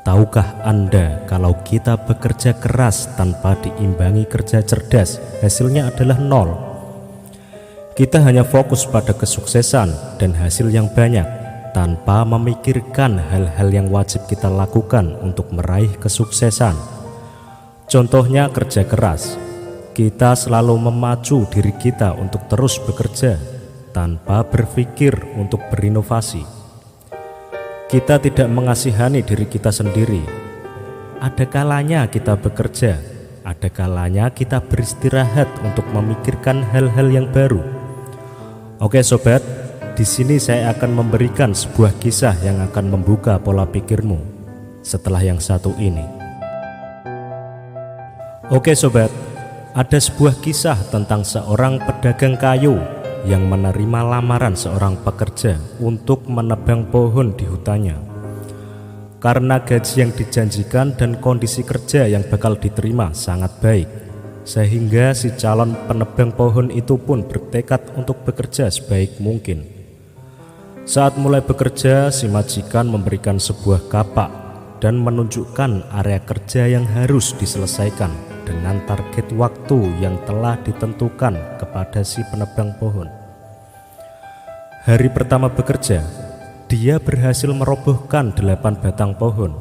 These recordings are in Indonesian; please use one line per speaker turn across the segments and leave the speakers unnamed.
Tahukah Anda kalau kita bekerja keras tanpa diimbangi kerja cerdas, hasilnya adalah nol? Kita hanya fokus pada kesuksesan dan hasil yang banyak, tanpa memikirkan hal-hal yang wajib kita lakukan untuk meraih kesuksesan. Contohnya kerja keras. Kita selalu memacu diri kita untuk terus bekerja, tanpa berpikir untuk berinovasi. Kita tidak mengasihani diri kita sendiri. Ada kalanya kita bekerja, ada kalanya kita beristirahat untuk memikirkan hal-hal yang baru. Oke sobat, di sini saya akan memberikan sebuah kisah yang akan membuka pola pikirmu setelah yang satu ini. Oke sobat, ada sebuah kisah tentang seorang pedagang kayu yang menerima lamaran seorang pekerja untuk menebang pohon di hutannya. Karena gaji yang dijanjikan dan kondisi kerja yang bakal diterima sangat baik, sehingga si calon penebang pohon itu pun bertekad untuk bekerja sebaik mungkin. Saat mulai bekerja, si majikan memberikan sebuah kapak dan menunjukkan area kerja yang harus diselesaikan dengan target waktu yang telah ditentukan kepada si penebang pohon. Hari pertama bekerja, dia berhasil merobohkan 8 batang pohon.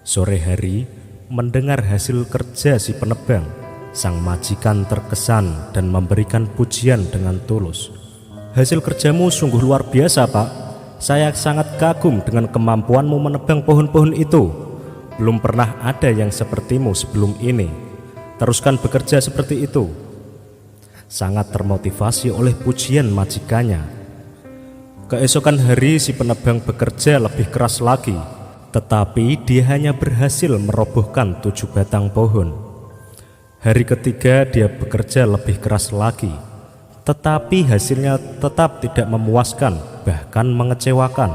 Sore hari, mendengar hasil kerja si penebang, sang majikan terkesan dan memberikan pujian dengan tulus. "Hasil kerjamu sungguh luar biasa, Pak. Saya sangat kagum dengan kemampuanmu menebang pohon-pohon itu. Belum pernah ada yang sepertimu sebelum ini. Teruskan bekerja seperti itu." Sangat termotivasi oleh pujian majikannya. Keesokan hari si penebang bekerja lebih keras lagi, tetapi dia hanya berhasil merobohkan 7 batang pohon. Hari ketiga dia bekerja lebih keras lagi, tetapi hasilnya tetap tidak memuaskan, bahkan mengecewakan.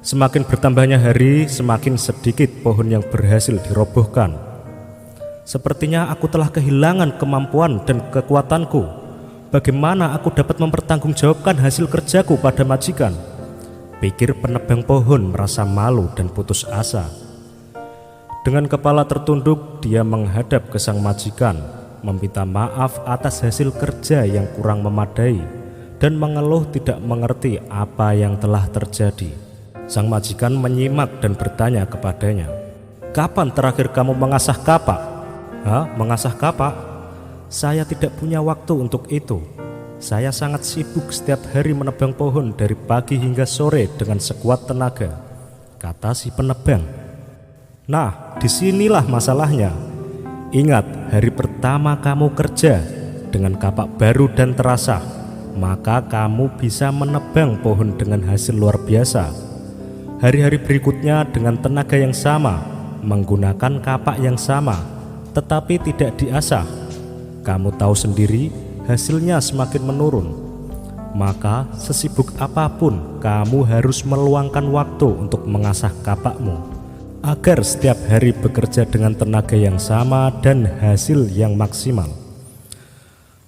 Semakin bertambahnya hari, semakin sedikit pohon yang berhasil dirobohkan. "Sepertinya aku telah kehilangan kemampuan dan kekuatanku. Bagaimana aku dapat mempertanggungjawabkan hasil kerjaku pada majikan?" pikir penebang pohon merasa malu dan putus asa. Dengan kepala tertunduk, dia menghadap ke sang majikan, meminta maaf atas hasil kerja yang kurang memadai, dan mengeluh tidak mengerti apa yang telah terjadi. Sang majikan menyimak dan bertanya kepadanya, "Kapan terakhir kamu mengasah kapak?" "Hah, mengasah kapak? Saya tidak punya waktu untuk itu. Saya sangat sibuk setiap hari menebang pohon dari pagi hingga sore dengan sekuat tenaga," kata si penebang. "Nah, disinilah masalahnya. Ingat, hari pertama kamu kerja dengan kapak baru dan terasah, maka kamu bisa menebang pohon dengan hasil luar biasa. Hari-hari berikutnya dengan tenaga yang sama, menggunakan kapak yang sama, tetapi tidak diasah, kamu tahu sendiri hasilnya semakin menurun. Maka sesibuk apapun kamu harus meluangkan waktu untuk mengasah kapakmu, agar setiap hari bekerja dengan tenaga yang sama dan hasil yang maksimal.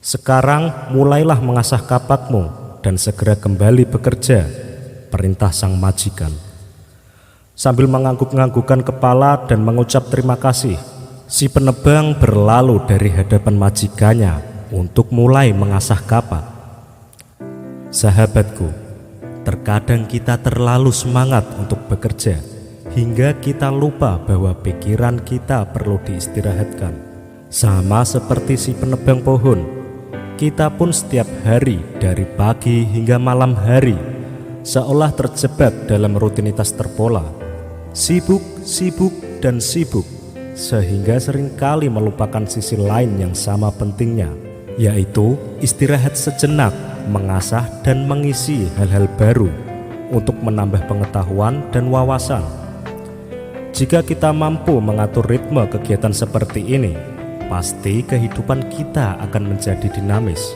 Sekarang mulailah mengasah kapakmu dan segera kembali bekerja," perintah sang majikan. Sambil mengangguk-anggukkan kepala dan mengucap terima kasih, si penebang berlalu dari hadapan majikannya untuk mulai mengasah kapak. Sahabatku, terkadang kita terlalu semangat untuk bekerja hingga kita lupa bahwa pikiran kita perlu diistirahatkan. Sama seperti si penebang pohon, kita pun setiap hari dari pagi hingga malam hari seolah terjebak dalam rutinitas terpola. Sibuk, sibuk, dan sibuk, sehingga seringkali melupakan sisi lain yang sama pentingnya, yaitu istirahat sejenak, mengasah dan mengisi hal-hal baru untuk menambah pengetahuan dan wawasan. Jika kita mampu mengatur ritme kegiatan seperti ini, pasti kehidupan kita akan menjadi dinamis,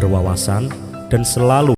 berwawasan, dan selalu